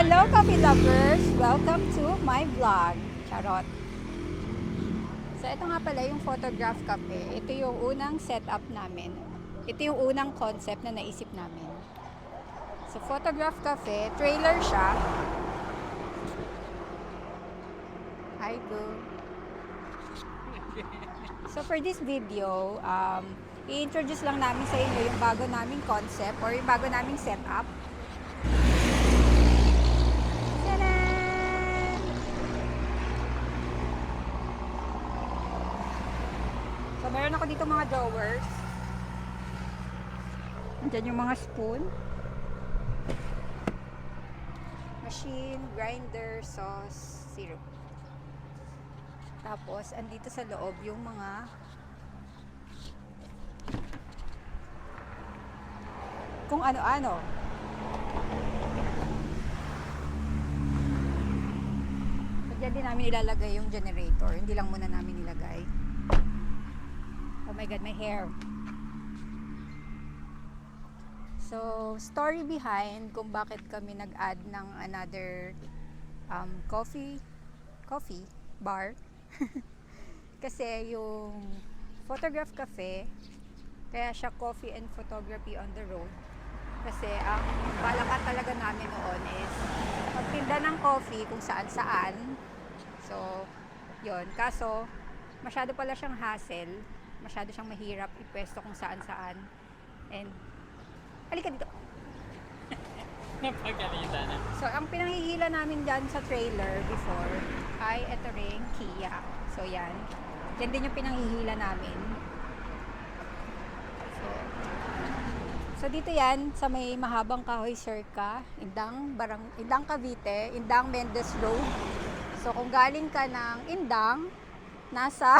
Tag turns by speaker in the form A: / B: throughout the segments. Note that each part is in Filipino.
A: Hello, coffee lovers! Welcome to my vlog. Charot. So, ito nga pala yung Photograph Cafe. Ito yung unang setup namin. Ito yung unang concept na naisip namin. So, Photograph Cafe, trailer siya. Hi, boo. So, for this video, i-introduce lang namin sa inyo yung bago naming concept or yung bago naming setup. So, meron ako dito mga drawers. Andyan yung mga spoon. Machine, grinder, sauce, syrup. Tapos, andito sa loob yung mga kung ano-ano. So, dyan din namin ilalagay yung generator. Hindi lang muna namin ilagay. Oh my God, my hair. So, story behind kung bakit kami nag-add ng another coffee bar. Kasi yung Photograph Cafe, kaya siya coffee and photography on the road. Kasi ang balakan talaga namin noon is magtinda ng coffee kung saan-saan. So, yon. Kaso, masyado pala siyang hassle. Masyado siyang mahirap ipwesto kung saan-saan. And, halika dito.
B: Napagalitan na.
A: So, ang pinanghihila namin dyan sa trailer before ay ito ring Kia. So, yan. Yan din yung pinanghihila namin. So, dito yan sa may mahabang kahoy circa, Indang Cavite, Indang Mendez Road. So, kung galing ka ng Indang, nasa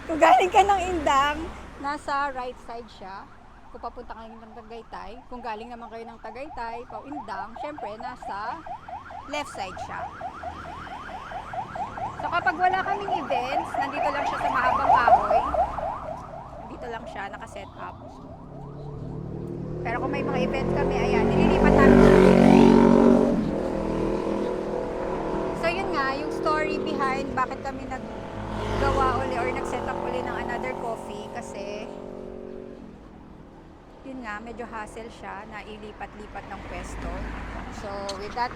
A: kung galing ka ng Indang, nasa right side siya. Kung papunta kayo ng Tagaytay, kung galing naman kayo ng Tagaytay, pa Indang, syempre nasa left side siya. So kapag wala kaming events, nandito lang siya sa mahabang kahoy. Nandito lang siya, nakaset up. Pero kung may mga event kami, ayan, nililipat namin siya. So yun nga, yung story behind bakit kami naggawa uli or nag-set up uli ng another coffee kasi yun nga, medyo hassle siya na ilipat-lipat ng pwesto. So with that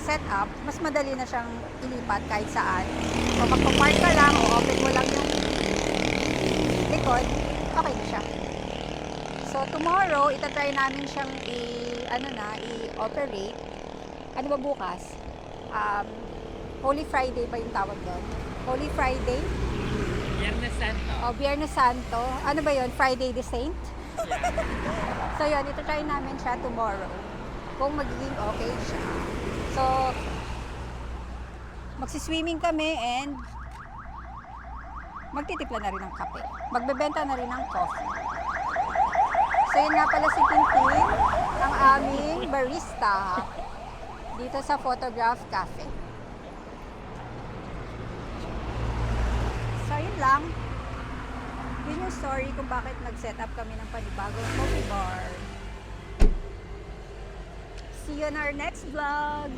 A: setup, mas madali na siyang ilipat kahit saan. So magpa-park ka lang o open mo lang yung likod, okay na siya. So tomorrow, itatry namin siyang i-operate. Ano ba bukas? Holy Friday ba yung tawag doon? Holy Friday?
B: Biyernes Santo.
A: O, Biyernes Santo. Ano ba yun? Friday the Saint? So yun, ito-try namin siya tomorrow. Kung magiging okay siya. So, magsiswimming kami and magtitipla na rin ng kape. Magbebenta na rin ng coffee. So yun nga pala si Tintin, ang aming barista dito sa Photograph Cafe. So yun lang. Yun yung story kung bakit nag-set up kami ng panibagong coffee bar. See you in our next vlog.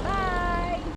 A: Bye!